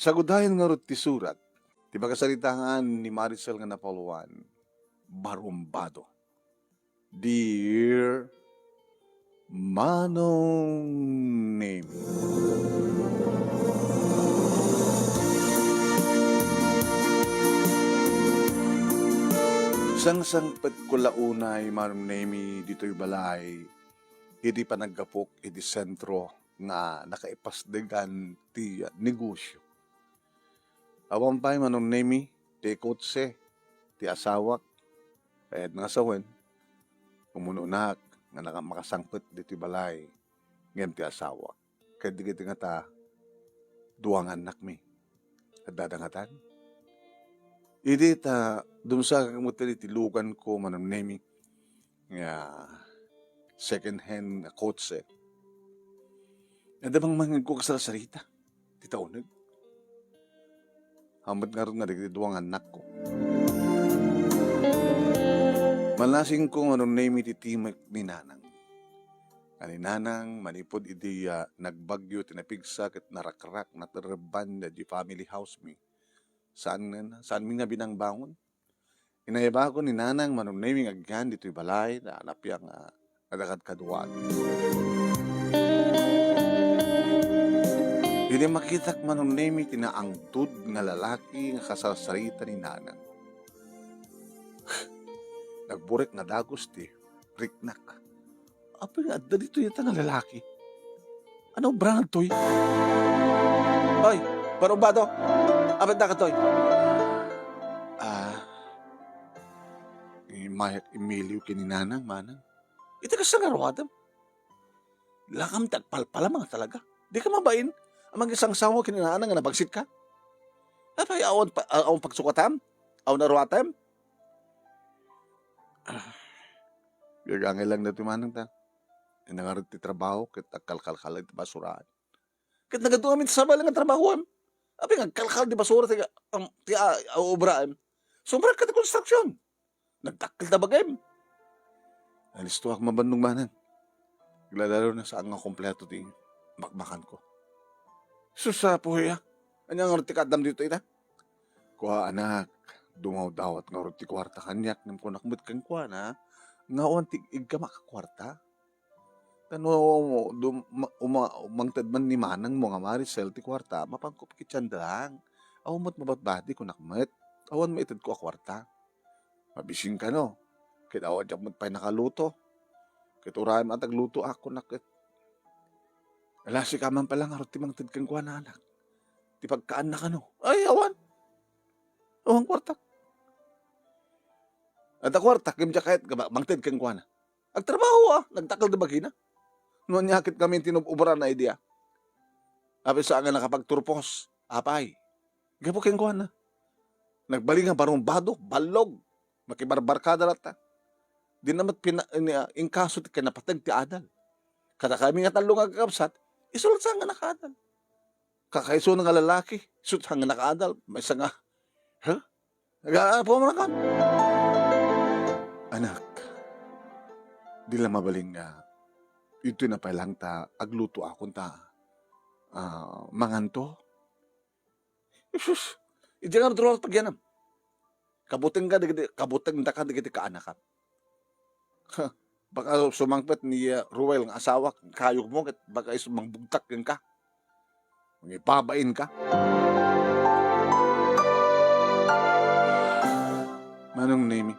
Sagudayan nga rot ti surat, ti makasalitaan ni Maricel nga napoluan, barumbado. Dear Manong Name. Sang-sangpet ko launay, Manong Name, dito'y balay, hindi pa naggapok, hindi sentro nga nakaipasdegan ti negosyo. Awan pa'y Manong Name, ti kotse, ti asawak, kahit nga sawen, umununak, nga nakamakasangpet dito'y balay, ngayon ti asawa. Kaya di nga ta, duwang anak mi, at dadangatan. Idi ta, dumsa kamuti ti lugan ko, Manong Neme, nga second hand na kotse. Nadamang mangin ko kasalasarita, ti taunag. Hamat nga rin nga di duwang anak ko. Malasing ko, Manong Neme, ti timek ni Nanang. Ani Nanang, manipod idi nagbagyo, tinapigsak at narakrak, natarban di family house mi. Saan mi nga binangbangon? Inayaba ko ni Nanang, Manong Neme, agyan dito'y balay, na anap yang nadakad kaduwag. Hindi makitak, Manong Neme, tinaangtod nga lalaki nga kasalasarita ni Nanang. Nagburek nga dagos ti riknak. Apa nga, dito yata nga lalaki. Ano brand to'y? Hoy, barumbado. Abad na ka to'y. Mayak Emilio kininanang, Manang. Ito ka sa ngaruadam. Lakam tagpalpala mga talaga. Di ka mabain. Amang isang sawa kininanang nga nabagsit ka. Apay, awan pagsukatam? Awan naruatam? Gagangay lang na Manang ta. Nangarot ti trabaho, kit kalkal ti basuraan. Kit nagaduamin sa sabal nga trabahoan. Abi nga, kalkal di basura ti obraan. Sobrang ka ti konstruksyon. Nagtakil na bagay. Alisto ako mabandong Manang. Glalaro na saan nga kompleto ti makmakan ko. Susa po ya. Anyang nga ti kadam dito ita? Kuha anak, dumaw dawat nga ti kwarta kanyak. Nam ko nakmut kang kuha na. Nga on ti igka makakwarta. Tano umangtad man ni Manang mo nga Maricel ti kwarta, mapangkop kityan lang. Awamot mabatbati ko nakmet. Awan maitad ko a kwarta. Mabising ka no. Kit awan dyan mo't pa'y nakaluto. Kit urayan matag luto ako nakit. Alasi ka man pala nga ti mangtad kang kuha na anak. Ti pagkaan na ka no. Ay awan. Awan kwarta. At a kwarta, kimja kahit mangtad kang kuha na. Agtrabaho nagtakal na bagina. Noon nyakit kami tinububra na idea. Api sa nga nakapagturpos. Apay. Gapo keng kuhan na. Nagbaling nga barumbado, balog. Makibarbarkada rata. Di namat inkaso ti kanapatag ti adal. Kada kami nga talong nga kakapsat, isulat sa nga nakaadal. Kakaiso nga lalaki, isulat sa nga nakaadal. May isa nga, nag-aapo mo na ka. Anak, di lang mabaling nga, ito na palang ta, agluto akong ta, manganto. Isus, hindi nga natulog pag yanam. Kabuteng da ka, digiti ka anak ka. Baka sumangpet ni Ruel ng asawa, kayo mo, baka sumangbugtak yun ka. Ipabain ka. Manong Neme,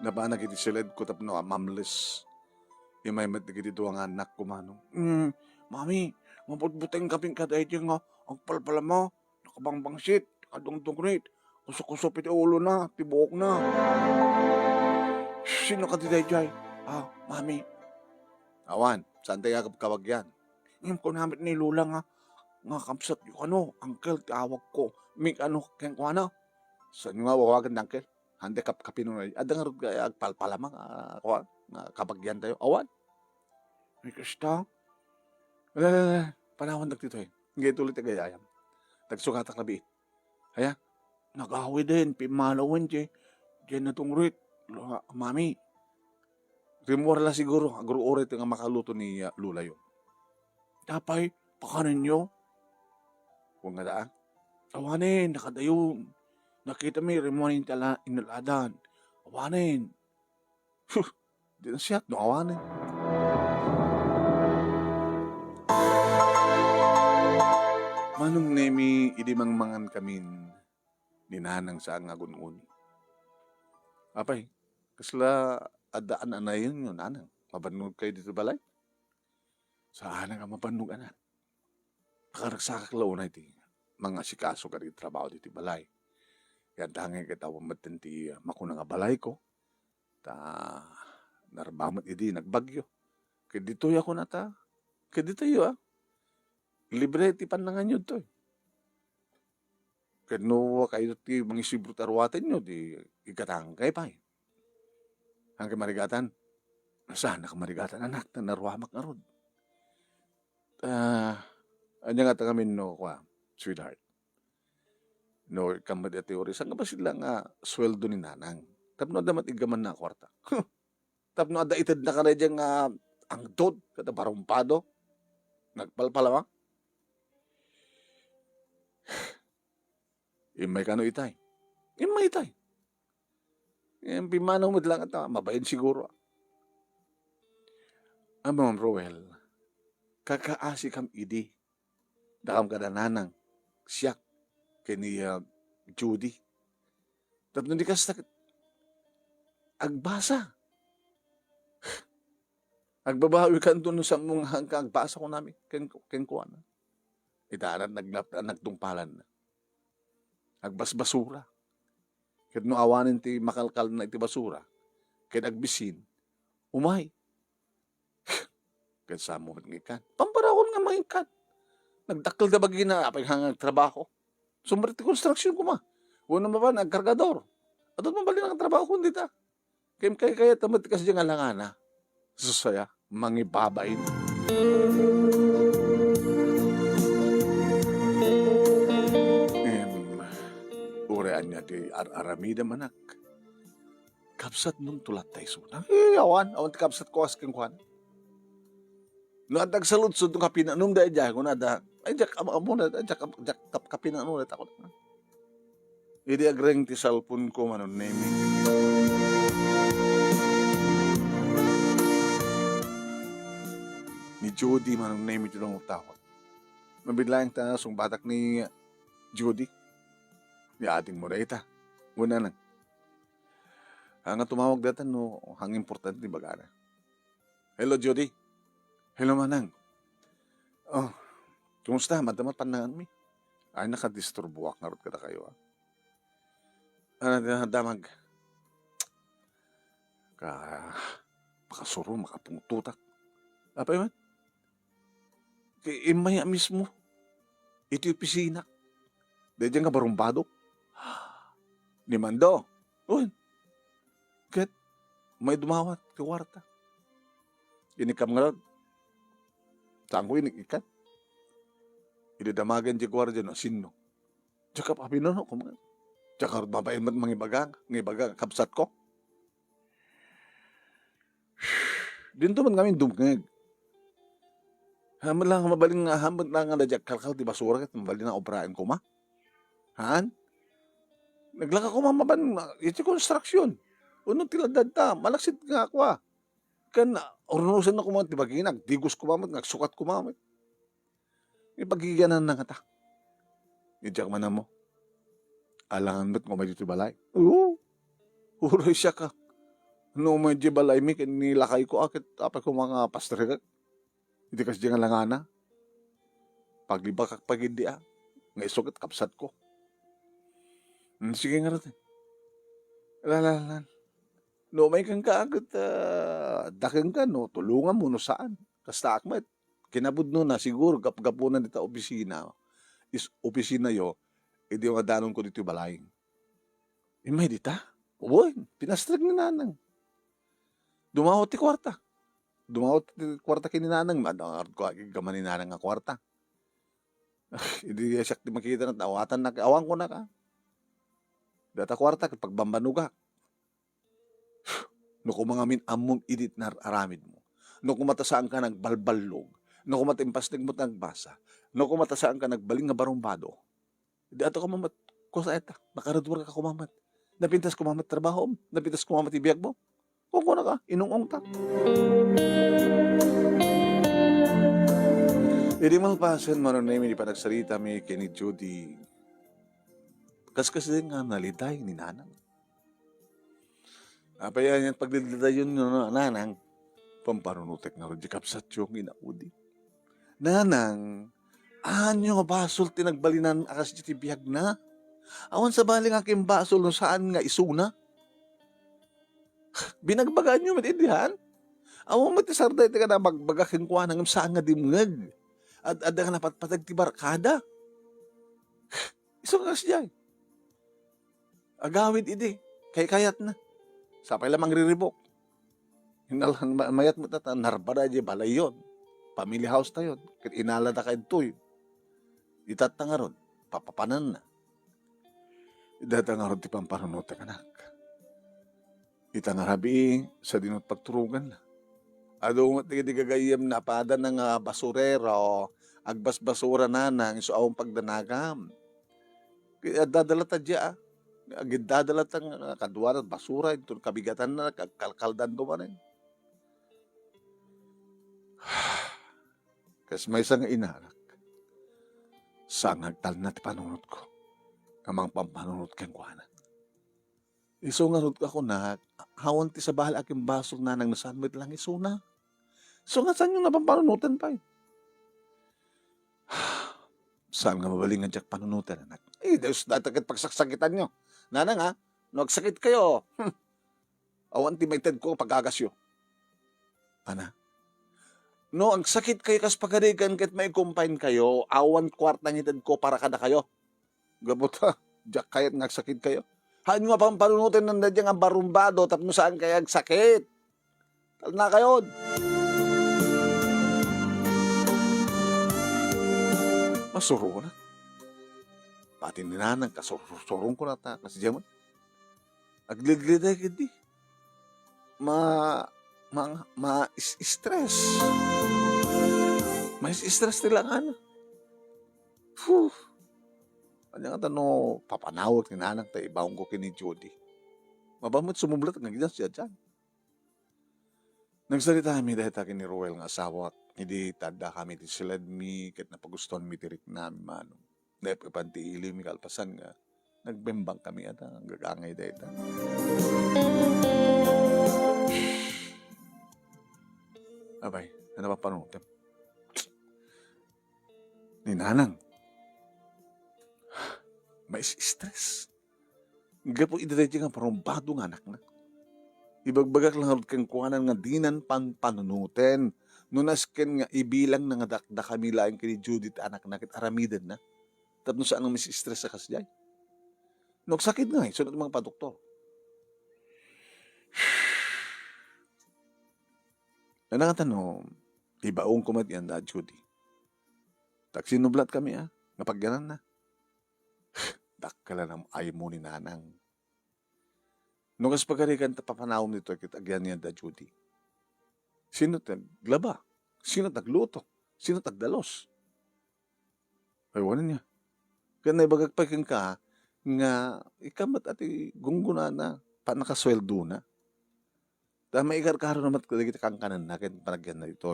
nabanag iti silid ko tapno mamlis. May matigiti doang anak ko, Manong. Mami, mabutbuteng kaping kaday nga, ang palpala mo, nakabangbangsit, kadungdungrit, kusok-kusok iti ulo na, tibuok na. Sino ka tiday jay? Mami. Awan, saan tayo kawagyan? Ngayon ko namin ni Lula nga kapsat yung uncle, tawag ko. Mik keng ko Saan nga wawagan ng uncle? Hande kapinunay. Ada nga agpalpala mga kabagyan tayo. Awan. May kasta. Panahon nagtito Ngay tulit agayayam. Tagsukatak na biit. Kaya, nag-awi din. Pimalawan dyan. Diyan na tungrit. Mami. Rimor la siguro. Aguro orit nga makaluto ni Lula yun. Tapay, pakanin nyo. Huwag nga daan. Awanin, nakadayon. Nakita mi remoning inaladan. Awanin. Di na siya, no awanin. Manong nemi idimangmangan kamin ninanang sa ngagun-uni. Apay, kasla adaan anay yun anang. Mabanog kayo dito balay? Saan nga mabanog anak? Pakaragsakak launay ti mga sikaso ka rin trabaho dito balay. Yan tangay kita wamaten ti makuna nga balay ko. Ta narbamat idi nagbagyo. Kaya dito ako na ta. Kaya dito libre ti panangan yun to. Kaya no kayo ti mga sibro tarwatin nyo di ikatang kay pa. Hanggang marigatan. Sana ka marigatan anak na narwamak nga rod. Anya nga tangamin no kwa, sweetheart. No, kamad at teori. Saan nga ba sila nga sweldo ni nanang? Tapno damat igaman na kwarta. Tapno ada itad na ka na dyan nga ang dod, kada barumpado. Nagpalpalama. Imay ka no itay. Imay itay. Yung pimanaw mo lang at mabayin siguro. Ma'am Roel, kakaasi kam idi. Dakam kada nanang. Siyak. Kini Judy. Tapno di ka agbasa. Agbabawi ka doon sa mga agbasa ko namin. Ken kuha na. Itaanan nagtungpalan na. Agbasbasura. Ket no awanin ti makalkal na iti basura. Ket agbisin. Umay. Ket sa mo ngikan. Pamparakon nga mangikan. Nagdakkel da bagi na apay hangag trabaho. Sumberti construction ko ma. Una ba nagkargador. Atot mo bali ng trabaho ko dita. Kaya tamat kasi dyan alangana. Susaya, mangibabain. Urean niya di aramida manak. Kapsat mong tulat tayo suna. Awan ti kapsat ko asking kuhan. No, at nagsaludsod ng kapinanong dahil dyan, kung nada, ay, jak kapinanong dahil ako na. Hindi agreng ti salpon ko manon naming. Ni Judy manon naming ito ng utawat. Mabidlayang ta sung batak ni Judy. Ni ating moreta. Una nang. Hanga tumawag datan no, hang importante ni bagana. Hello, Judy. Hello, manang. Oh, kumusta? Madamat panangan mi. Ay, nakadisturbuak nga rot kada kayo, damag. Makasuro, makapungtutak. Apa yun? Imaya mismo. Ito yung pisina. Dahil dyan nga barumbado. Ni Mando. Uy. Ket, may dumawat ke warta. Inikam nga rot. Saan ko inikikat? Idadamagan di gwardiya no, sino? Tsaka papinono ko mga. Tsaka babayin mat mangibagang, kapsat ko. Dinto man kami dumngeg. Haman lang mabaling haman lang nga dajak kalkal di basura ket mabaling na operaan ko ma. Han? Naglaka ko mamaban iti construction. Uno tiladad ta, malaksit nga ako Kan ornusan ako mga tibagi, nagdigos ko mamat, nagsukat ko mamat. Ipagiganan na nga ta. Idyak man na mo. Alangan mo't ngumay dito balay. Oo. Uroy siya ka. No may di balay mi, nilakay ko akit apay ko mga pastrikat. Hindi kasi di nga langana. Paglibak pagindi Nga isukit kapsat ko. Sige nga natin. Lalan. No, may kang kaagad, dakang ka, no, tulungan mo, no, saan? Kasta akmat, kinabud no na, siguro, gapunan dita opisina, is opisina yo, edi yung adanon ko dito balay. May dita? Uy, pinastrag ni nanang. Dumawat ti kwarta. Dumawat ti kwarta kininanang, madangard ko, gaman ni nanang nga kwarta. Hindi siya di makita na, awatan na, awang ko na ka. Data kwarta, pagbambanuga. No kumangamin among idit na aramid mo. No kumatasaan ka nagbalballog. No kumatimpas mo nagbasa. No kumatasaan ka nagbaling nga barumbado. Di ato ka mamat, ko sa eta, nakaradwar ka kumamat. Napintas kumamat trabaho, napintas kumamat ibiyag mo. Kung na ka, inungong ta. Hindi malpasan mo na may panagsalita mi kini Judy. Kasi nga naliday ni nanang. Apayan yan pagliliday yun nanang. Pamparunutek na rin di kapsat yung inaudi. Nanang, anyo nga basol tinagbalinan akas di tibiyag na. Awan sa baling aking basol no saan nga isuna. Binagbagaan nyo matindihan. Awan matisarday ti ka na magbagakin ko nang saan nga dimngag. At ada nga napatpatag ti barkada. Isang kas dyan. Agawid idi. Kayat na. Sapay lamang riribok. Hinalan mayat mo tata. Narbara di balay yun. Family house ta yun. Kit inalada ka ito'y. Itat nga ron. Papapanan na. Idata nga ron ti pamparunot ang anak. Ita nga rabi sa dinot pagturugan na. Ado nga ti gagayam na pada ng basurero. Agbas basura na nang iso awang pagdanagam. Dadala ta dya. Dadala ta nga kadwaran basura. Ito kabigatan na kalkaldan dumanin. Kas may isang inanak. Saan nagtal na ti panunod ko. Kamang pampanunod kang kuhanan. Iso nga rod ako na, hawan ti sa bahal aking basong na nang nasanmit lang iso na. So nga saan yung napampanunutan pa eh? Saan nga mabaling nga dyak panunutan, anak? Eh, Diyos datakit pagsaksakitan nyo. Nanang ha, nagsakit kayo. Awan ti may ted ko pag-agasyo. Ana? No, ang sakit kayo kas pagarigan kahit may kumpain kayo, awan kwartang ited ko para kada kayo. Gabot ha, dyak kayat nagsakit kayo. Han nga pang panunutin ng dadya nga barumbado tapos saan kaya sakit. Tal na kayo. Masuro na. Pati ninanang kasurong ko na ta. Kasi diyan mo. Aglidliday kiti. Stress. May stress nila nga na. Phew. Kanya nga tanong, papanawag ni nanang tayo, ibawang ko kini Judy. Mabamot sumublat nga gidan siya dyan. Nagsalita kami dahil takin ni Roel nga asawa, hindi tada kami ti silad mi, kahit napagustuhan mi tirik namin manong. Dahil kapanti ili mi kalpasan nga, nagbembang kami at ang gagangay dahil ta. Abay, ano pa panunutin? Ni nanang, may stress. Nga po idiretso nga parumbado nga anak na. Ibagbagak lang kang kuhanan nga dinan panunutin. Nunasken nga ibilang na nga dakda kami laing kini Judith anak na kit aramidan na. Tapos saan ang may stress sa kasjay. Nagsakit nga sunod mga padoktor. Ano nga tanong, ibaong kumat yan da Judy. Taksinublat kami napagyanan na. Dakala na ay mo ni nanang. Nung kas pagkarikan tapapanawam nito, kitagyan niya da Judy. Sino taglaba? Sino tagluto? Sino tagdalos? Ay, wala niya. Kaya naibagagpakin ka, nga ikamat ati gungguna na, panakasweldo na. Dahil maigar karo naman kita kang kanan na, kaya panagyan na ito.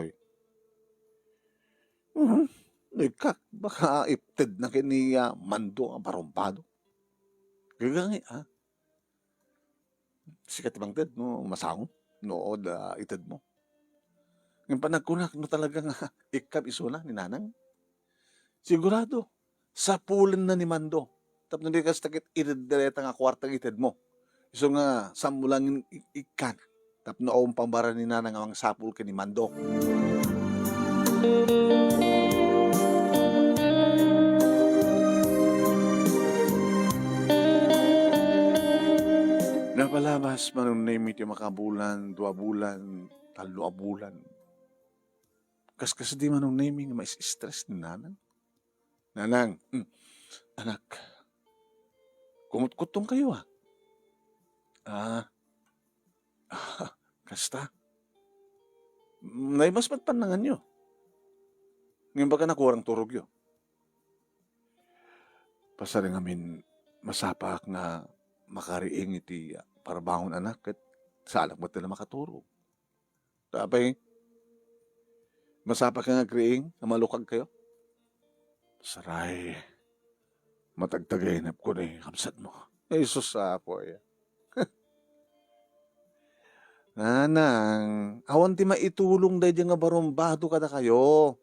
Ikak, baka ipted na kini mando ang parumpado. Gagangi sikat ibang ted, no, masahong, no, ited mo. Yung panagkunak, no, talaga nga, ikap iso na, ni nanang. Sigurado, sa pulan na ni mando. Tapos hindi ka sakit, iredireta nga kwartang ited mo. Iso nga, samulang ikan. Tapos noong pambara ni nanang ang sapul ka ni mando. Napalabas manunimit yung makabulan, 2 bulan, 3 bulan. Kas di manuniming may stress ni nanang. Nanang, anak, kumut-kutong kayo kasta. Naimas matpanangan nyo. Ngayon baka nakurang turog yun. Pasaring amin masapak nga makariing iti parabangon anak ket salak mo tila makaturo. Tapay, masapak nga kriing, nga malukag kayo. Saray, matagtagainap ko na kamsat mo. Jesus po ya. Nanang, awan ti maitulong day nga barumbado kada kayo.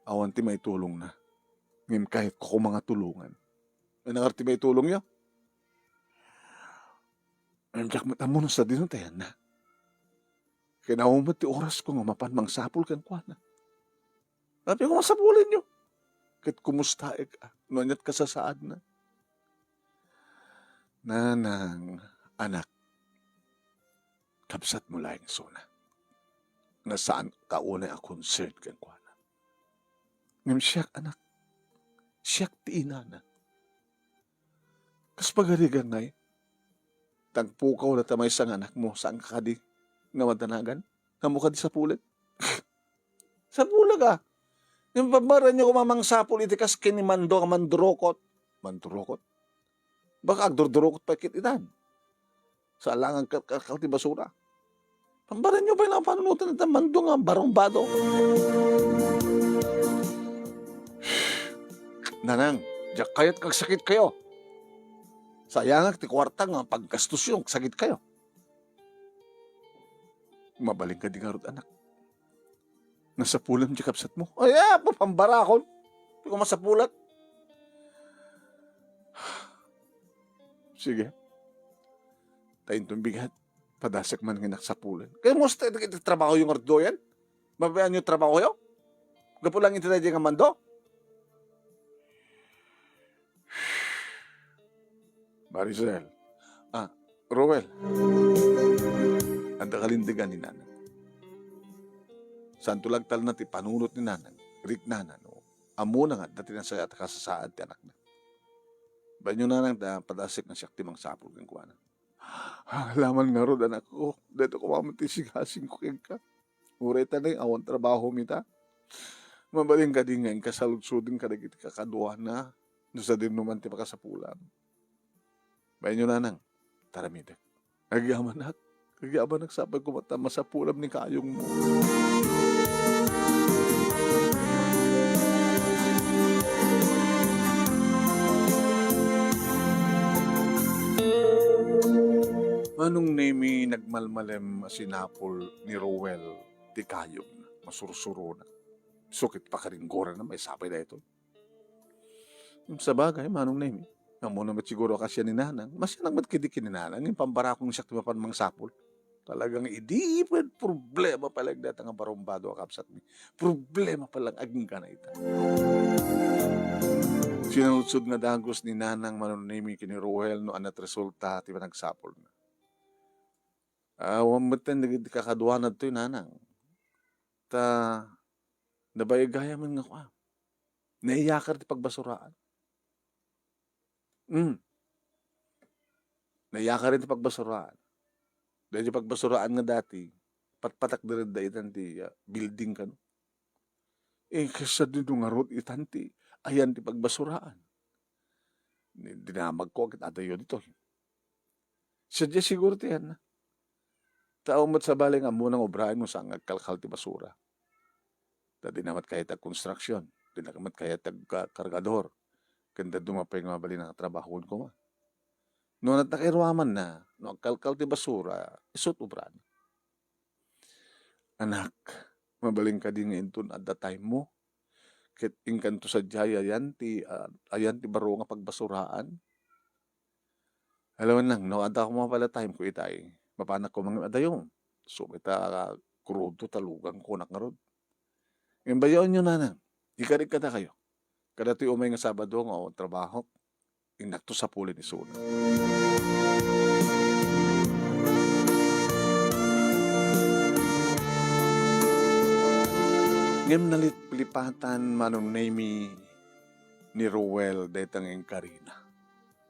Awan ti maitulong na. Ngim kahit ko mga tulungan. Ano ti maitulong yo? Andiyak matamuno sa dinuntayan na. Kinaumat ti oras ko nga mapan mangsapul kan kwa na. Sabi ko masapulin nyo. Kahit kumusta ka, nuanyat ka sa saad na. Nanang, anak, kapsat mo lang suna. Nga saan kaunay a concern kan kwa na. Ngam siyak anak, siyak ti ina na. Kas pagarigan ngay, tagpukaw na tamay sang anak mo, saan ka di nga madanagan? Kamu ka di sa pulit? Sa pula ka. Yung pabara niyo kumamang sapul, iti kas kinimando ka mandurokot. Mandurokot? Baka agdurdurokot pa kit itan. Sa alangang ti basura. Pambara niyo pa yung panunutan ng mando nga barumbado. Nanang, diyak kaya't kagsakit kayo. Sayang ti kwarta nga paggastos yung sakit kayo. Mabaling ka di nga rod, anak. Nasapulan di kapsat mo. Ay, pambara ako. Hindi ko masapulat. Sige. Tayin itong bigat. Padasak man nga naksapulan. Kaya mo sa trabaho yung ardo yan? Mabayaan yung trabaho yun? Gapo lang ito na nga mando? Maricel. Rowel. Anda kalindigan ni Nanang. Santo lagtal na ti panunot ni Nanang. Rik Nanan. Amo na nga dati na sa kasasaad ti anak na. Banyo Nanang da padasik na siyak timang sapul kang kuwana. Laman nga ro anak ko. Dito ko mamatisighasin ko keng ka. Ureta na yung awan trabaho mita. Mabaling ka din ngayon kasaludsudin ka na kiti kakaduan na. Doon sa din naman ti pakasapulan. Banyo Nanang. Taramidak. Agyaman at. Agyaman nagsapag kumatama sa pulam ni kayong mo. Manong nemi nagmalmalem sinapol ni Rowel ti kayong na. Masursuro na. Sukit pa karinggora na may sapay na ito. Sa bagay, manong nemi. Amo naman siguro kasi ni Nanang. Mas yan ang matkidikin ni Nanang. Yung pambarakong siya tumapan mang sapol. Talagang idipid problema palang data nga barumbado akapsat mi. Problema palang aging ka na ita. Sinudsud nga dagos ni Nanang manunimi kini Rowel no anat resulta ti nagsapol na. Wamatan naging kakaduan na ito yung Nanang. Nabayagaya man nga ko. Naiyakar ti pagbasuraan. Naiyakar rin ti pagbasuraan. Dahil yung pagbasuraan nga dati, patpatak na rin daitan ti building ka. No? Kasi din nga road itan ti, ayan ti pagbasuraan. Dinamag ko, kita yun dito. Sadya siguro ti yan na. Tao mo't sa bali nga munang obrahin mo sa agkalkal ti basura. Dati namat kaya tag construction, dinamat kaya tag kargador. Kanda dumapay nga bali ng trabaho ko ma. No natakirwaman na, no agkalkal ti basura, isot obran. Anak, mabaling ka din ngayon at the time mo. Kit ingkanto sa jaya ayan ti baro nga pagbasuraan. Alam lang, no ada ko mga pala time ko itay. Mapanak ko mga adayong. So, kita krudo talugang kunak nga rod. Yung bayaon nyo na. Ikarik ka na kayo. Kada ti umay nga Sabado nga o trabaho. Inakto sa pulin ni Suna. Ngem nalit pilipatan manong name ni Rowel detang ang Karina.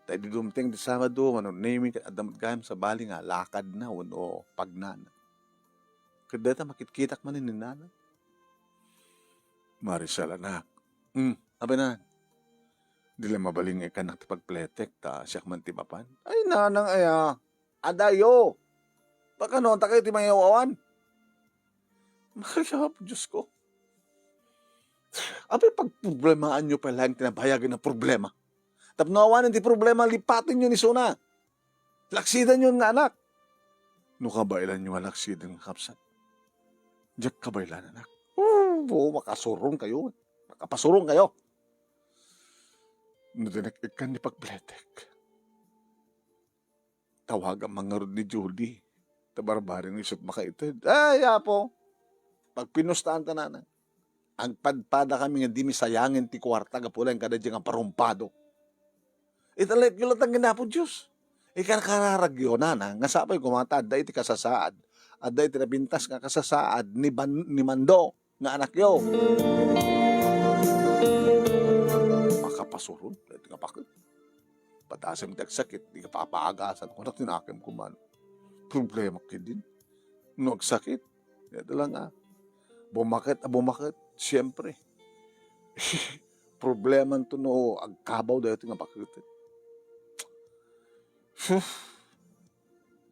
Tayo di dumting di Sabado manong name adamat gayam sa bali nga lakad na o pagnana. Kadeta makitkitak man ni Nana. Maricel anak. Abay na. Dili mabaling ikanak ti pagpletek ta siya man ti mapan. Ay nanang aya. Adayo. Baka noon ta kayo ti mayawawan. Makaya po, Diyos ko. Abay pagproblemaan nyo pala ang tinabayagan ng problema. Tapnawanan ti problema, lipatin nyo ni Suna. Laksidan nyo nga anak. No kabailan nyo nga laksidan nga kapsat. Diyak kabailan anak. Makasurong kayo. Makapasurong kayo. No dinag-ikan ni pagpletek. Tawag ang mga rod ni Judy. Tabarbaring isot makaitid. Ay, apo. Pag pinustaan ta na, ang padpada kami nga di mi sayangin ti kwarta ga pula ang kada diyang parumpado. Italit yung latang ginapo Diyos. Ikan kararagyo na nga sapay kumata aday ti kasasaad. Aday ti nabintas nga kasasaad ni Mando nga anak yo. Makapasurod. Ito nga pakit. Patasim tagsakit. Di ka papaagasan. Kung tinakim ko man. Problema ka din. Nagsakit. Ito lang nga. Bumakit. Siyempre. Problema to no. Agkabaw dahil ito nga pakit.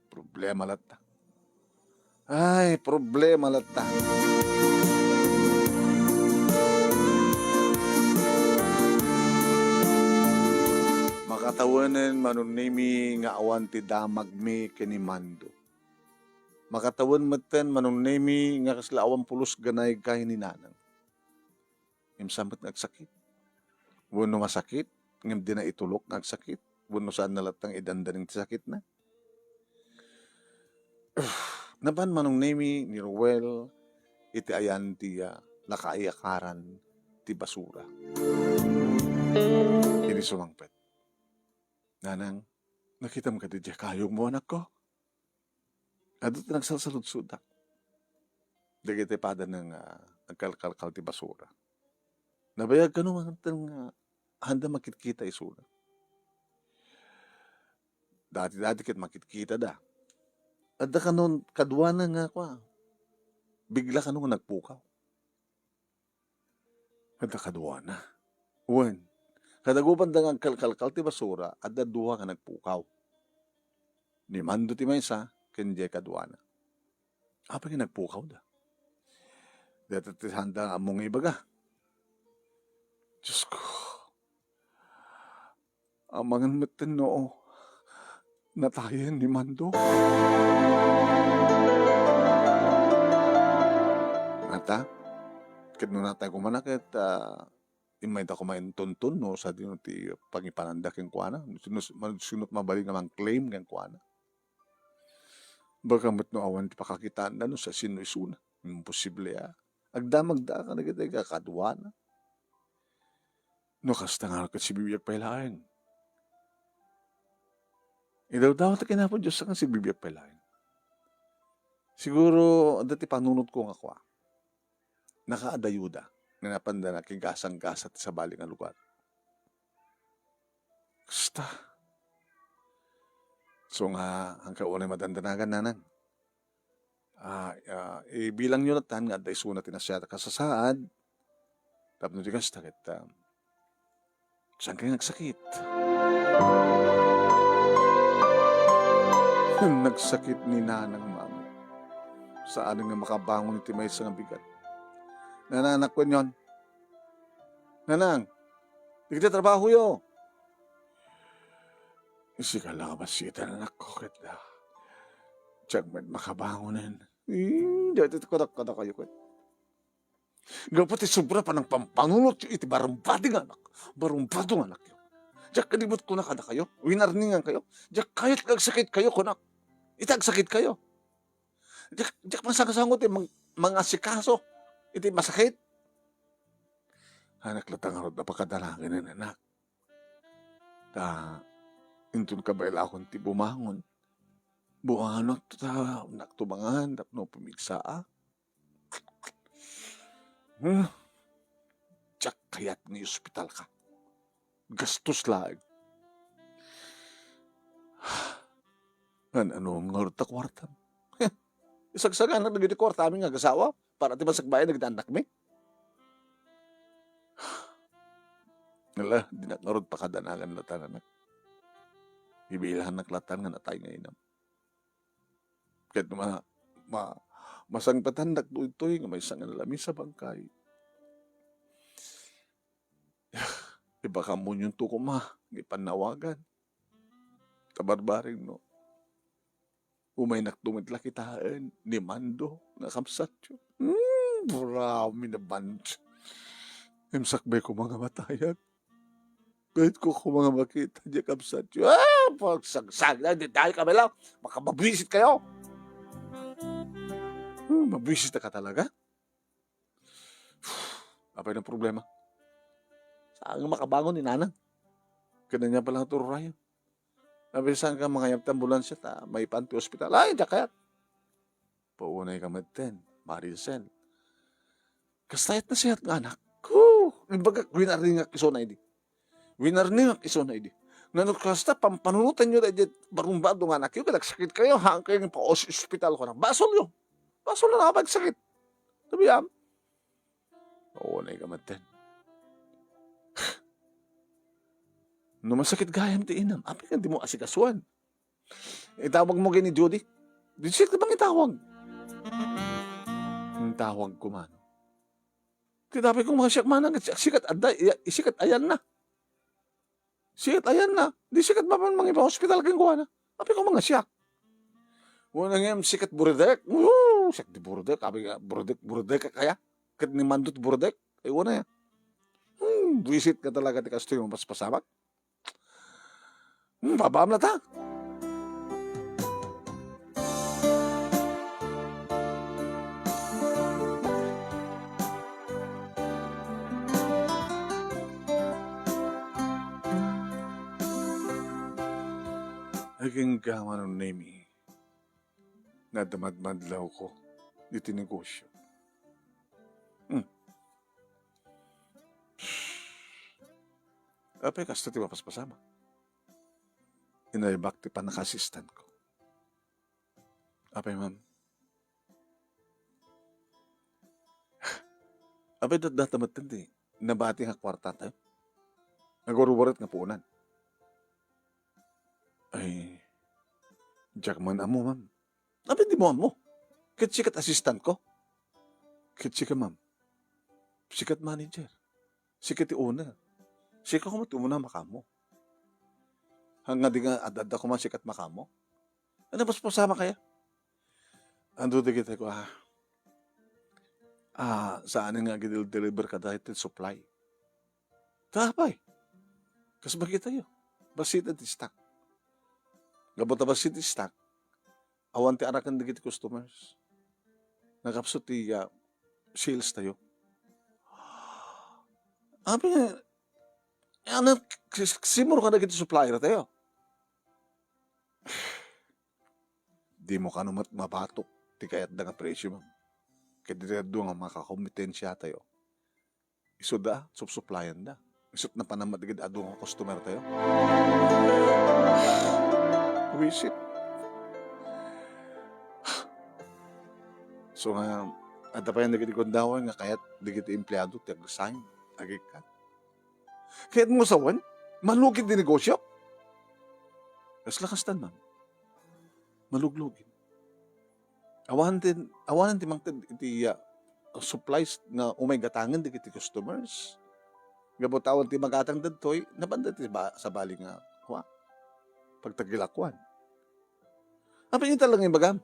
Problema lata. Ay, problema lata. Makatawanan manunimi nga awan ti damag mi kinimando. Makatawan maten manunimi nga kasla awan pulos ganay kay ni nanang. Imsamot nagsakit. Wano masakit, ngem di na itulok nagsakit. Wano saan nalatang idandaning ti sakit na. Naban manunimi ni Ruel iti ayan ti nakaayakaran ti basura. Ini sumangpet. Nanang, nakita mo ka di kayong mo anak ko. Ado ito nagsasaludsudak. Dagiti pada ng nagkalkalkal ti basura. Nabayag ka naman handa makitkita isuna. Dati kit makitkita da. Adda ka nun, kadwa na nga kwa. Bigla ka nung nagpukaw. Adda kadwa na. Uwan. Kadagupan da nga kalkalkal ti basura, adda duha ka nagpukaw. Ni Mando ti maysa, kendiay kadwa na. Apa nga nagpukaw da? Dito ti handa among ibaga. Diyos ko. Amangan matin noo. Natayan ni Mando. Ata, kano natay kumanakit, imay ta kumain tuntun, no, sa dino ti pangipananda king kuana, sunod mabalik naman claim king kuana. Baka no awan ti pakakitaan na no, sa sino isuna. Imposible Agdamag da ka na kita kakadwa na. No, kasta nga kat si bibiyag pailaing. Idaw-daw ta kinapon Diyos sa si bibiyag pailaing. Siguro, dati panunod ko nga kwa. Nakaadayuda. Nga napanda na kigasang-gasat sa baling nga lugar. Kasta. So nga, ang kaunay madandanagan nanan. Bilang yun natan nga, da isuna tinasya kasasaad. Tapos di kasta kita. Saan kayo nagsakit? Nagsakit ni nanang mami. Saan nga makabangon iti may isang bigat. Nananak ko nyon. Nanang, di kita trabaho yo. Isi ka lang masita na nakokit na. Diyan man makabangonan. Dito kadak kayo ko. Gapot sobra pa ng pampanunot yung iti barumbading anak. Barumbadong anak yun. Diyak kalibot ko na kada kayo. Winarningan kayo. Diyak kahit nagsakit kayo kunak. Itagsakit kayo. Diyak masasangot mga sikaso. Iti masakit. Anak latang harot na pakadalangin ng anak. Intun ka ba ilakon ti bumangon. Buwangan naktubangan. Tapno pumigsa Diyak kayat ni ospital ka. Gastos laag. Ano nga rita kwarta? Isagsagan na nagiti kwarta aming agasawa para ti masagbayan nagiti anak mi. Nala, di nakarod pa kadanagan latan anak. Ibilahan naklatan nga natay nga inam. Kahit ma, masangpatan nagtutoy nga may isang nalami sa bangkay. Iba ka mo yung tuko ipanawagan. Tabarbaring no. Umay naktumit lakitaan ni Mando nga kamsat yun. Marami na bunch. Imsakbay ko mga matayag. Kahit ko mga makita niya kamsat yun. Pagsagsag na, di dahil kami lang. Makababwisit kayo. Mabwisit na ka talaga? Apay ng problema? Saan makabangon ni Nanang? Kanya niya palang tururayan. Sabi saan ka mga yapt ambulansya may panty hospital. Ay, jakayat. Paunay ka matin, Maricel. Kastayat na siya nga anak. Imbaga, winarni nga kiso na idi. Winarni nga kiso na idi. Nanot kasta, pampanunutan nyo na idi, barumbado nga anak yun, nagsakit kayo, hang kayo pa hospital ko na. Basol yun. Basol na nakapagsakit. Sabi yan. Paunay ka matin. No masakit gayam ti inam, api ka di mo asikasuan. Itawag mo kay ni Judy. Di siya ka bang itawag? Ang tawag ko man. Titapi kong mga siyak manang, sikat ayan na. Sikat ayan na. Di sikat ba man mga iba hospital kang kuha na. Api ko mga siyak. Wala nga sikat buredek. Siyak di buredek. Api ka, buredek ka kaya. Kat ni Mandot buredek. Ay wala yan. Visit ka talaga ti kasto yung paspasamak. Babaam na ta. Naging gaman ng Nemi na damadmadlaw ko dito negosyo. Apay kasto ti paspasama. Inaibak ti panakasistan ko. Apay ma'am. Apay datamat ti. Nabati nga kwarta tayo. Nagwaruwarat nga puunan. Ay, Jackman amo, ma'am. Apay di mo amo. Kit sikat assistant ko. Kit sikat, ma'am. Sikat manager. Sikat ti owner. Sikat ko matumuna makamo. Hanggang di nga adada ko man sikat makamo. Ano pas pasama kaya? Ando di kita ko, saan nga deliver ka dahil supply. Tapay. Kas ba kita yun? Basita ti stock. Gabota basit ti stock. Awan ti arakan di customers. Nakapso ti sales tayo. Abi ano, simuro ka na kita supplier tayo. Di mo ka naman mabatok. Di kayat na nga presyo, ma'am. Kaya di nga makakompetensya tayo. Isod da, supplyan da. Isot na panamat agad ado nga customer tayo. Visit. So nga, at pa yan nagiti kondawan nga kaya't digiti empleyado ti agresign. Agikat. Kaya't mo sawan, malugid di negosyo. Kas lakastan, ma'am. Maluglugin. Awanan ti mang iti supplies na gatangan di kiti customers. Gabutawan ti magatang dadtoy, nabanda ti sa bali nga pagtagilakwan. Apa yun talagang ibagam?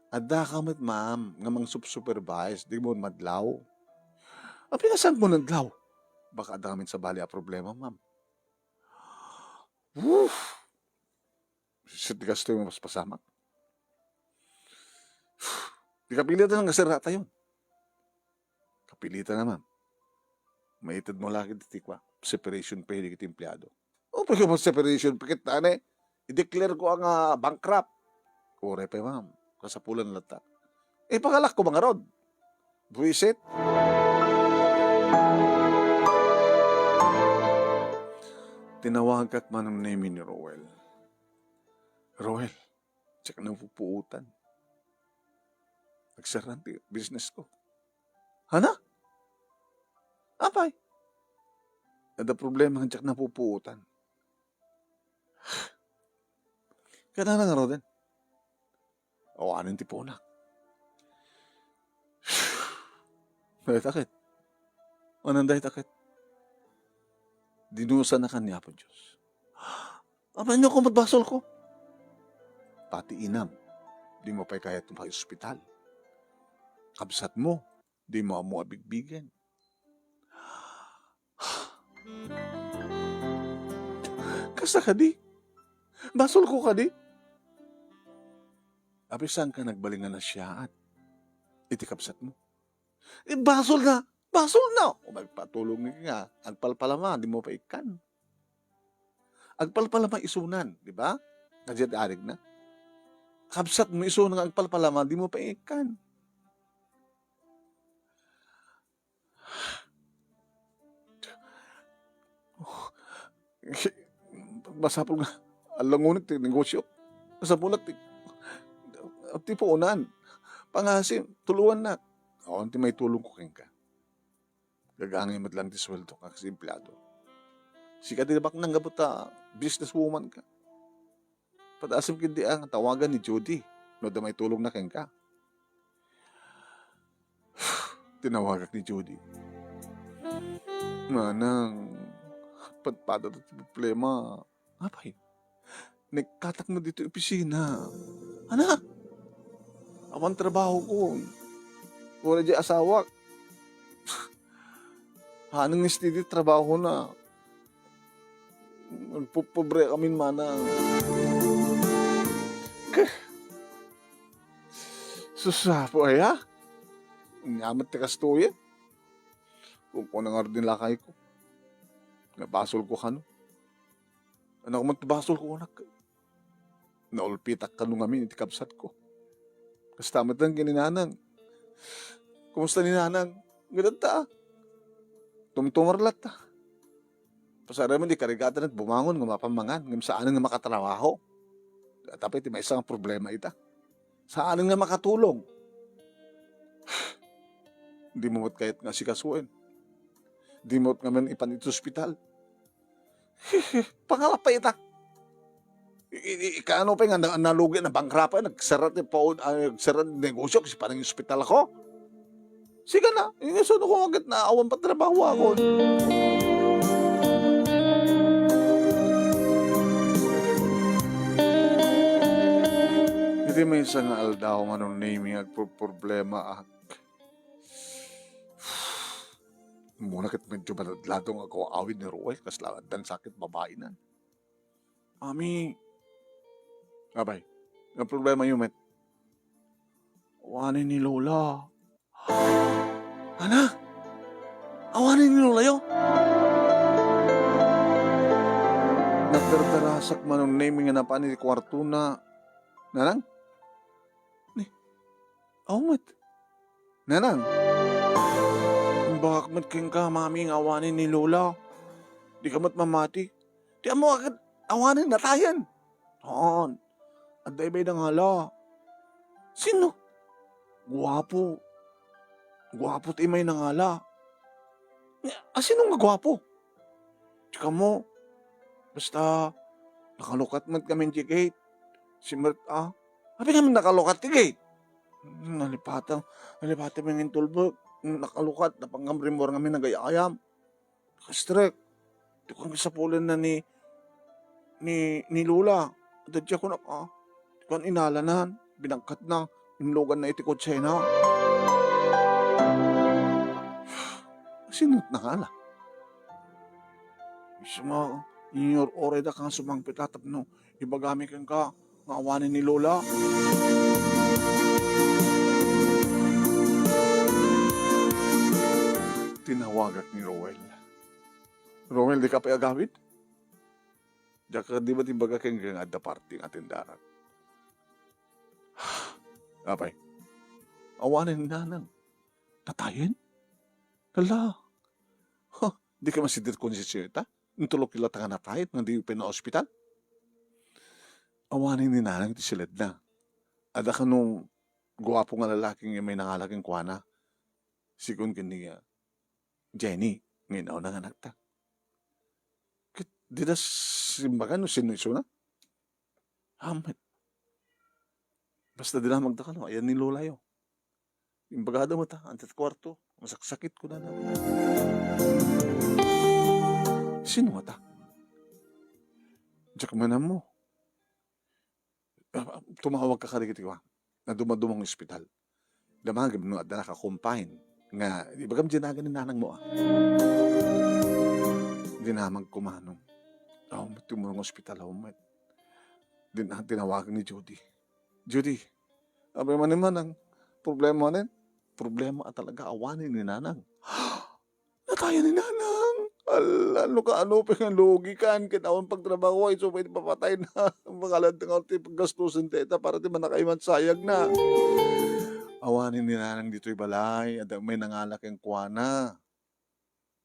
Adda ka mat, ma'am, nga mang supervise, di mo madlaw. Apa nga saan mo nadlaw? Baka adda kami sa bali a problema, ma'am. Woof! Sitigas to yung mas pasamak. Di kapilitan ng asirata yun. Kapilitan na, ma'am. Maitid mo lagi titikwa. Separation pay di kiti empleyado. O, pag yung separation pay kita, i-declare ko ang bankrupt. Kore pa, ma'am. Kasapulan lata. Pangalak ko mga rod. Buisit. Tinawagat man ang name ni Roel. Roel, tsaka nang pupuutan. Nagsaranti business ko. Hana? Apay? Ada problema nga na pupuutan. Kana nga ro din. Awanin ti puna. Dahil takit. Anong dahil takit? Dinusa na kanya po Diyos. Aman niyo kung magbasol ko. Pati inam. Di mo pa'y kaya tumay ospital. Kabsat mo. Di mo amo abigbigan. Kasa ka di. Basol ko ka di. Apisan ka nagbalingan na siya at itikapsat mo. Basol na. Basol na. O magpatulong nga. Agpalpalama. Di mo pa ikan. Agpalpalama isunan. Di ba? Nadyad arig na. Kapsat mo isunan nga agpalpalama. Di mo pa ikan. Basa po nga. Alangunit ti negosyo. Basa po ti puunan. Pangasim. Tuluan na. O, ti may tulong ko king ka. Gagangin mo lang ti sweldo ka kasi empleyado. Sika di bak nang gabuta, businesswoman ka. Patasim kindi ang tawagan ni Judy. No da may tulong na king ka. Tinawagak ni Judy. Manang, patpada ito problema. Apay, nagkatak mo dito opisina. Anak, awan trabaho ko. Wala di asawa. Hanang steady trabaho na. Magpupobre kami manang. Susapo ay ha? Ngamat te kastuya. Kung ko nangar din lakay ko. Nabasol ko kano. Anak mo basol ko anak. Naulpitak kano ngamin itikapsat ko. Kastamat lang gininanang. Kumusta ni nanang? Ganun ta. Tumtumarlat ta. Pasara mo di karigatan at bumangon ng mapamangan. Ngam saan nga makatrabaho. Tapi ti may isang problema ita. Saan nga makatulong. Di mo kahit nga sikasuin. Di mo nga man ipan ito ospital. Pangalap pa ita. Ikaano pa nga nalugi na bangkrapa. Nagsarat yung negosyo kasi parang yung ospital ako. Sige na. Yung sunod ko agad na awan pa trabaho ako. Hindi may isang aldaw manong naming problema muna kit medyo maladladong ako awid ni Ruel kas dan sakit babae na. Mami, abay, ang problema yun, met. Awanin ni Lola. Ana? Awanin ni Lola yun? Nagtartarasak manong naming na pa ni kwarto na nanang? Met. Nanang? Bakit mat keng ka, mami, ang awanin ni Lola? Di ka mat mamati. Di mo agad awanin na tayan. Haan. At daibay na nga la. Sino? Guwapo. Guwapo ti may na nga la. Sino nga guwapo? Tsaka mo. Basta, nakalukat mat kami ti Kate. Si Mert, Habi kami nakalukat ti Kate. Nalipatan mo yung tulbog. Nakalukat, napanggamrimor kami nagayayam. Nakastrek. Di ko ang isapulan na ni Lola. Dadya ko na, di ko ang inalanan. Binangkat na, inlogan na itikot siya na. Sinut na nga la. Isa nga, inyor oreda kang sumangpit atap no. Ibagami kang ka, ngawanin ni Lola. Tinawagak ni Roel. Roel, di ka pa agawid? Diya ka di ba timbaga kang gangada party ng ating darat? Apay, awanin ni nanang. Natayin? Hala. Di ka masidir konsisyon ita? Nutulog kila tanga natayit nga di pina-hospital? Awanin ni nanang iti silid na. Ada ka nung guwapo nga lalaking may nangalaking kuwana. Sigun kaniya. Jenny, nginaw na nga nagta. Di na simbagan no sinuiso na. Hamet. Basta di na magdaka no. Ayan ni Lola yo. Imbagada mo ta. Antat kwarto. Masaksakit ko na. Sino mo ta? Diyak manan mo. Tumawag ka karigit ko. Na dumadumang ospital. Damagam no at naka-confine. Nga, di ba kam dinagan ni nanang mo ah. Di na magkumanong. Oh, tumulong ospital ako. Tinawagan ni Judy. Judy, abay man naman ang problema na problema at talaga awanin ni nanang. Nataya ni nanang. Ano ka, ano pa yung logikan, kinaon pagtrabaho ay so pwede papatay na makalad ng orte paggastusin teta para di man nakaiman sayag na. Awanin ni nanang dito'y balay at may nangalak yung kuwana.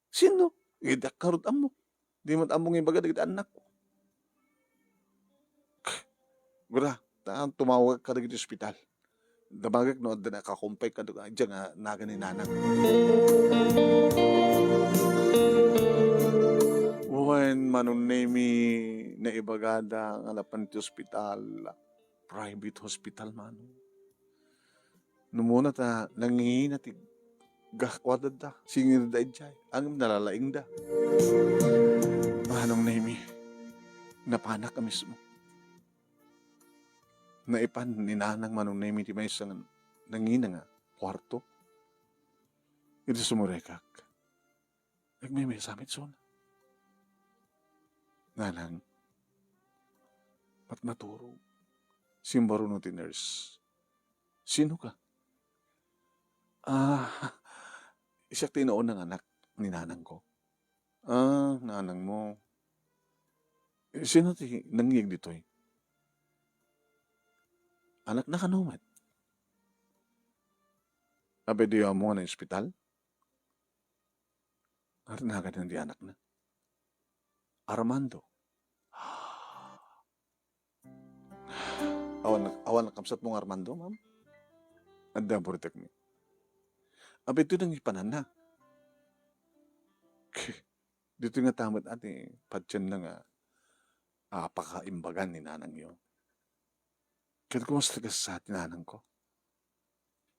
Sino? Idak karot amo. Di man among ibaga dagit anak ko. Gura, tumawag ka dagit ospital. Damagak no, na nakakumpay ka doon. Diyan nga, naga ni nanang. When manunemi na ibagada ang alapan ti ospital, private hospital man. Numuna ta, nangingi na ti gahkwadad ta, singir da idjay, ang nalalaing da. Manong nemi, napanak ka mismo. Naipan ni nanang manong nemi ti may isang nangina nga, kwarto. Ito sumurekak. Nagmimay samit son. Nanang, maturo. Simbaro no ti nurse. Sino ka? Isak tinoon ng anak ni nanang ko. Nanang mo. Sino ti nangyig dito'y? Anak na kanumat. Abe diyo mo na ospital? At nagad di anak na. Armando. Awan nakamsat mong Armando, ma'am? Anda burtek mi. Abe ito nang ipanan na. Dito nga tamat ate, patyan na nga, pakaimbagan ni nanang yun. Kaya kumusta ka sa tinanang ko?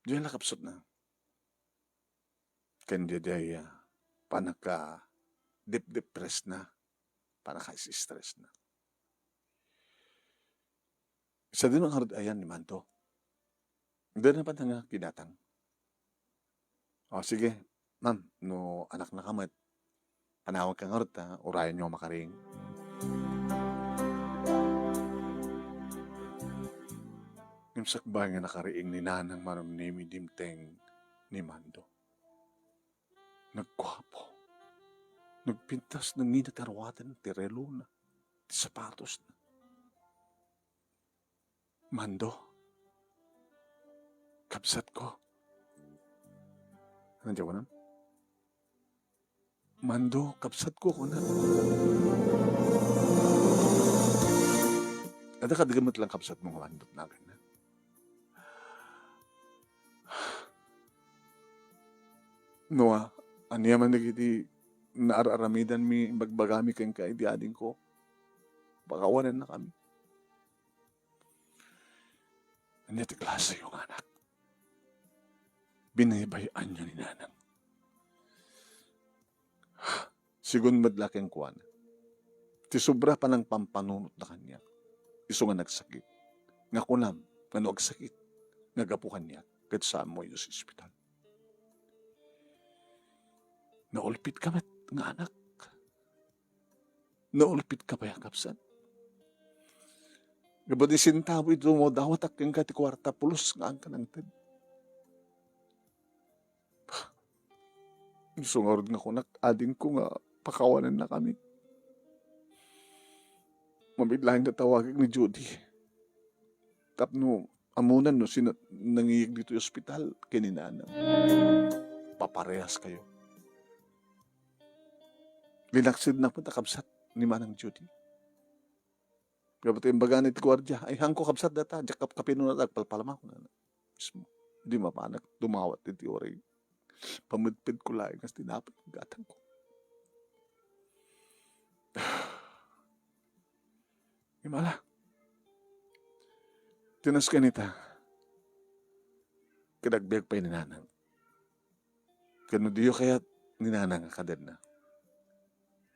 Diyan nakapsot na. Kaya diya, panaka depressed na, panaka stress na. Sa din ang harod ayan ni Manto. Doon na pa nga kinatang. O sige, ma'am, no anak na kamat, panawag ka nga harod ha, urayan nyo makaring. Yung sakbay nga nakariing ni nanang manong nemi dimteng ni Mando. Nagkwapo. Nagpintas ng ninatarwatan ti relo na, ti sapatos na. Mando, kapsat ko. Nandiyan ko na? Mando, kapsat ko na. Ada kadigamot lang kapsat mo nga Mando na ganyan. Noa, aniya man nagiti naararamidan mi bagbagami kayong kaidiyading ko. Pakawanan na kami. Anya ti klase yung anak. Binabayaan niya ni nanang. Sigun madlaking kuwan. Ti sobra pa ng pampanunot na kanya. Iso nga nagsakit. Nga kunam, nga nagsakit. Nga gapukan niya. Kat saan mo yung sa ospital. Naulpit ka ba't nga anak? Naulpit ka ba yung kapsan? Gaba di sintabo ito mo, dawat ak yung kati kwarta pulos nga ang kanangtid. Sungarod nga kunak, ading ko nga pakawanan na kami. Mabiglahin na tawagin ni Judy. Tapno, amunan no, nangiyig dito yung ospital, kininanang. Paparehas kayo. Linaksid na punta kabsat ni Manang Judy. Kapag yung baga ni Gwardya, ay hangko kabsat data, jakap kapino na palpalama ko na. Mismo, hindi mapanak, dumawat ni Tiyoray. Pamudpid ko lang, kasi tinapit ang gatang ko. Himala, tinas ka nita, kadagbiag pa ninanang. Kano diyo kaya ninanang kader na.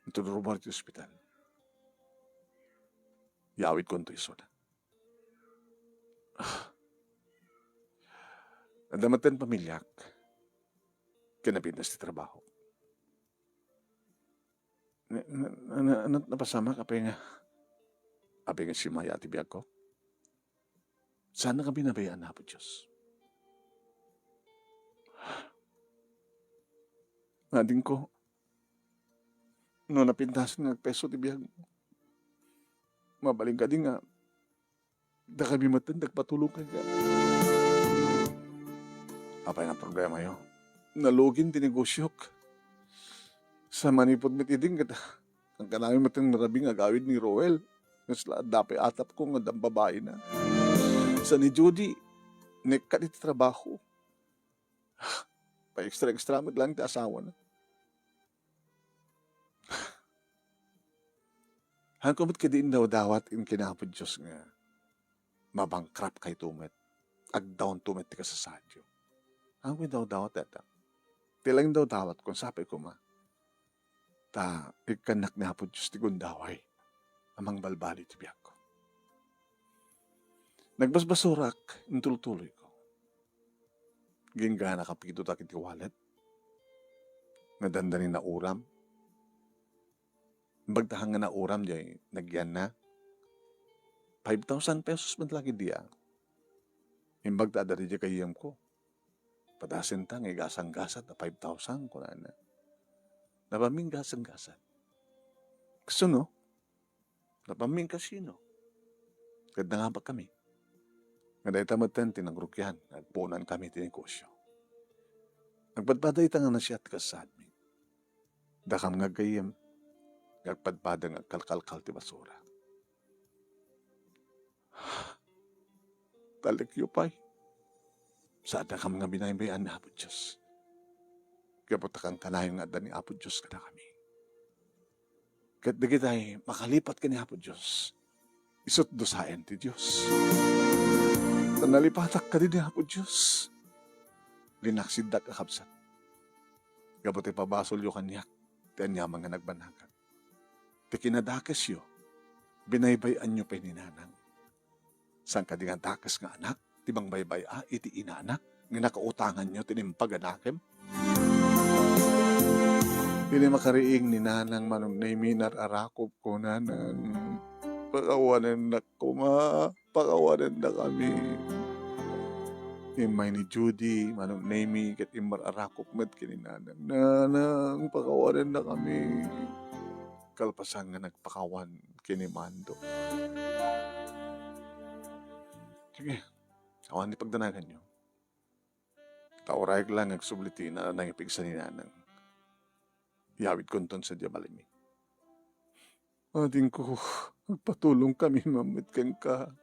Ito rumor ti ospital. Yawid ko ito iso na. Nadamatan pamilyak, kinapintas ti trabaho. Napasama ka pa nga, api nga si Maya ti biyag ko. Sana ka binabayaan na po Diyos. Nading ko, no napintas nga peso ti biyag mo. Mabaling ka din nga, da kami matandag patulong ka nga. Apay na problema yo. Nalugin ti negosyok. Sa manipod mit iding kada. Ang kanami matang narabing agawid ni Roel. Nasla dapay atap ko nga dang babae na. Sa ni Judy, nekat iti trabaho. Pa extra mo lang ti asawa na. Hangkomit ka din daw dawat in kinapod Diyos nga mabangkrap kay tumet. Agdaon tumet ti kasasadyo. Ang daw dawat eta. Tilang daw dawat kung sabi ko ma. Ta ikanak na po Diyos ti gundaway. Amang balbali ti biyak ko. Nagbasbasurak, intultuloy ko. Ginggana kapito takit ti wallet. Nadandanin na uram. Bagtahang nga na uram diya, nagyan na. 5,000 pesos man lagi diya. Imbagta dari diya kayam ko. Padasin tang, gasang-gasat na 5,000 ko na. Napaming gasang-gasat. Gusto no? Napaming kasino. Ganda nga ba kami? Ngaday tamatan, tinangrukyan. Nagpunan kami tinegosyo. Nagpadpaday tanga na siya at kasadmi. Dakam nga gayam. Nagpadpada nga kalkalkal ti basura. Talikyo pa'y. Sada kam nga binaybayan na Apo Diyos. Kaputakang kanayon nga da ni Apo Diyos kada kami. Kat dagitay makalipat ka ni Apo Diyos. Isot dosayan ti Diyos. Nalipatak ka din ni Apo Diyos. Linaksiddak kakabsat. Kaputi pabasol yo kanyak. Tiyan niya mga nagbanagan. Ti kinadakes yo. Binaybayan nyo pa ninanang. San ka di nga dakas nga anak. Tibang baybay iti inanak, nga nakautangan nyo, tinimpag anakem. Dili makariing ni nanang manong naiminar arakop ko nanan. Pakawanan na pakawanan na kami. Imay ni Judy, manong naimi, kat imar arakop met kininanang. Nanang, pakawanan na kami. Kalpasan nga nagpakawan kinimando. Sige. Awan ni pagdanagan nyo. Tauray lang nagsubliti na nangipig sa ninanang. Yawid konton sa diabalimi. Ading ko, magpatulong kami mamit kang ka.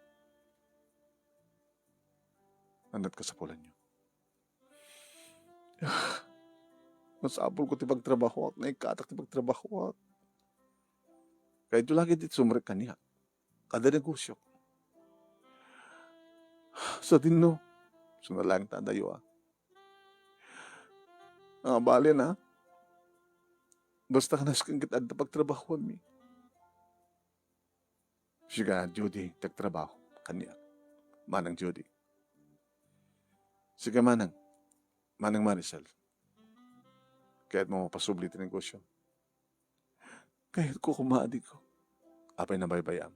Andat ka sa pulan nyo. Masapol ko ti pagtrabaho ak, naikatak ti pagtrabaho ak. Kaya ito lagi dito sumrek kaniya. Kada negosyo. Sa tinno, sunalang tadayo bali na. Basta ka naskang kita at pagtrabaho mi. Siya Judy, tagtrabaho. Kanya. Manang Judy. Siya manang Marisol. Kaya't mo mapasubli ti negosyo. Kaya't ko kumadi ko. Apay na baybayam.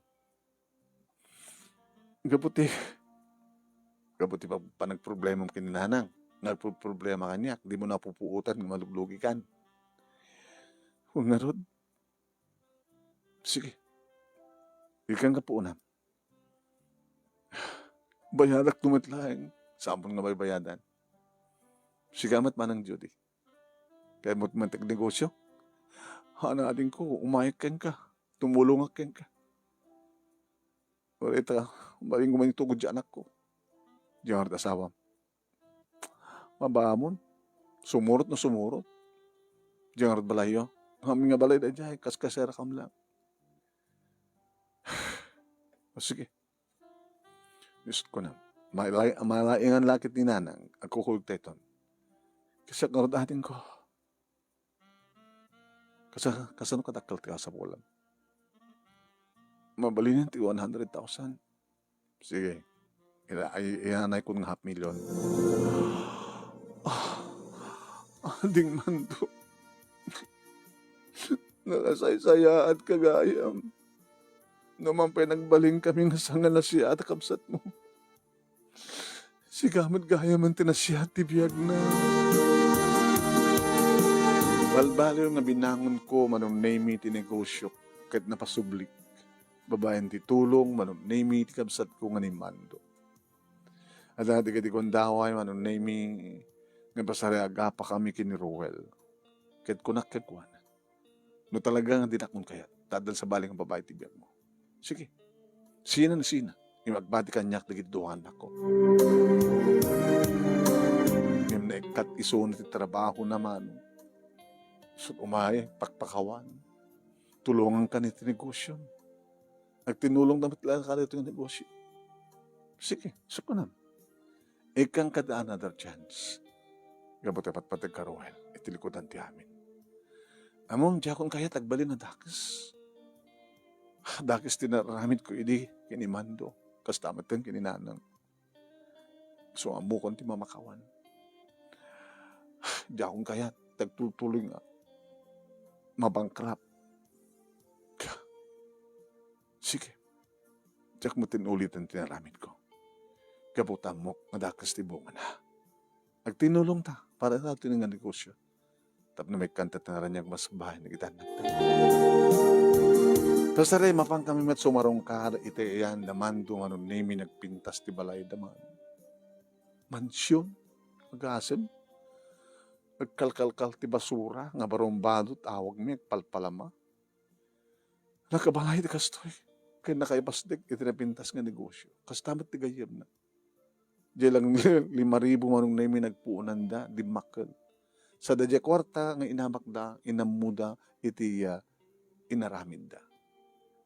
Kabuti pa nagproblema mo kininanang. Nagproblema kanya. Di mo napupuutan ng maluglugi kan. Huwag na rod. Sige. Ikan ka po unam. Bayadak tumatlaing. Sampon nga may bayadan. Sigamat manang Judy. Kaya mo't mantig negosyo. Hanadin ko, umayag ka. Tumulong ka. Walita, maling gumanitugod dyan anak ko. Diyan ka asawam. Mabamon. Sumurot na sumurot. Diyan ka balayo. Kami nga balay na dyan. Kaskasera kam lang. O sige, Diyos ko na. Malaingan lakit ni nanang, ako kulta ito. Kasi ang dating ko, kasano katakal ka sa bulan. Mabalinin ti 100,000. Sige, ihanay ko ng 500,000. Ading mando. Nakasay-saya at kagayam. Naman pinagbaling kami nga sa nga nasya at kapsat mo. Sigamit gaya man tinasya at tibiyag na. Balbalo nga binangon ko manong name ti negosyo kahit napasublik. Babayan ti tulong manong name ti kapsat ko nga ni Mando. At dati kati kong daway manong name nga pasariaga pa kami kini Ruel. Kahit kunak kagwan. No talagang dinakon kaya tadal sa baling ang babae ti biyag mo. Sige, sina na sina. Yung magbati kanyak dagit duhan ako. Ngayon na ikat iso na ti trabaho naman. So umay, pakpakawan. Tulungan ka ni ti negosyo. Nagtinulong naman lang ka nito yung negosyo. Sige, suko na. Ikang kada another chance. Gabot dapat patag karuhel. Itilikutan ti amin. Among diya kung kaya tagbalin na dakis. Dakis tinaramid ko idi kinimando. Kastamatan kininanang. So amukon ti mamakawan. Diya kung kaya tagtutuloy nga. Mabangkrap. Sige. Diyak mo tinulit ang tinaramid ko. Kabutan mo, madakas ti bunga na. Nagtinulong ta para sa atin nga negosyo. Tap na may kanta na rin mas bahay na kita nagtan. Tapos rin, mapang kami mat sumarong ka, ite yan, daman doon, ano, name nagpintas ti balay, daman. Mansyon, mag-asem. Nagkalkalkal ti basura, nga barong balot, awag mi, palpalama. Nakabalay ti kastoy. Kaya nakaibasdik, iti napintas nga negosyo. Kastamat ti gayam na. Diyan lang 5,000 manong name nagpuunan da, di makal. Sa dadya kwarta nga inamak da, inamuda, iti inaramid da.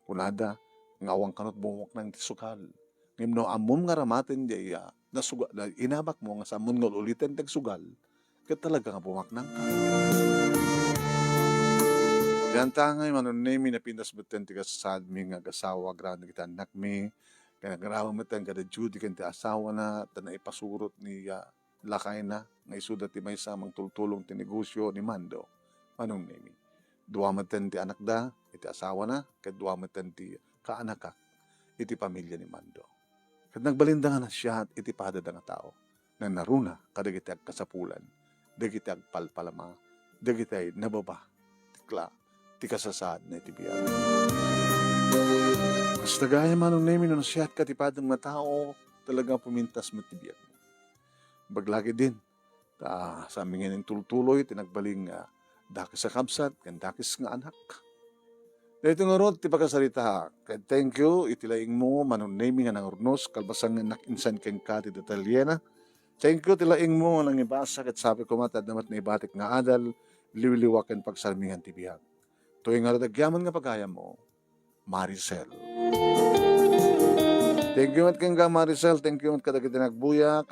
Kunada, ngawang kanot bumok ng tisukal. Ngayon no, amom nga ramatin di inamak mo nga sa amon nga ulitin tagsugal, kaya talaga nga bumaknang ka. Diyan tangay, manon name na pintas beten tiga sadmi nga gasawa, grano kita anak mi, kaya nagarawa mo tayo kada Judy, kaya asawa na, na ipasurot ni lakay na, nga isudat ti may samang tultulong ti negosyo ni Mando. Anong name? Duwamatan ti anak da, iti asawa na, kaya duwamatan ti kaanak ka, iti pamilya ni Mando. Kaya nagbalinda nga na siya, iti padada nga tao, na naruna, kadagiti agkasapulan, dagiti agpalpalama, dagiti nababa, tikla, ti kasasad na iti biyag. Basta gaya manong name, no siya ka ti padang na tao, talagang pumintas mo ti biyag. Baglagi din, sa amin nga tultuloy, tinagbaling dakis sa kabsat, kan dakis nga anak. Dito nga rod, ti pagkasalita, kaya thank you, itilaing mo, manon naming nga ng urnos, kalbasang anak insan keng kati detalyena. Thank you, tilaing mo, nang ibasa, kat sabi ko matad namat na ibatik nga adal, liwiliwakan pagsalmingan tibiyag. Tuwing nga radagyaman nga pagaya mo, Maricel. Thank you mat kang Maricel, thank you mat kadagiti nagbuya.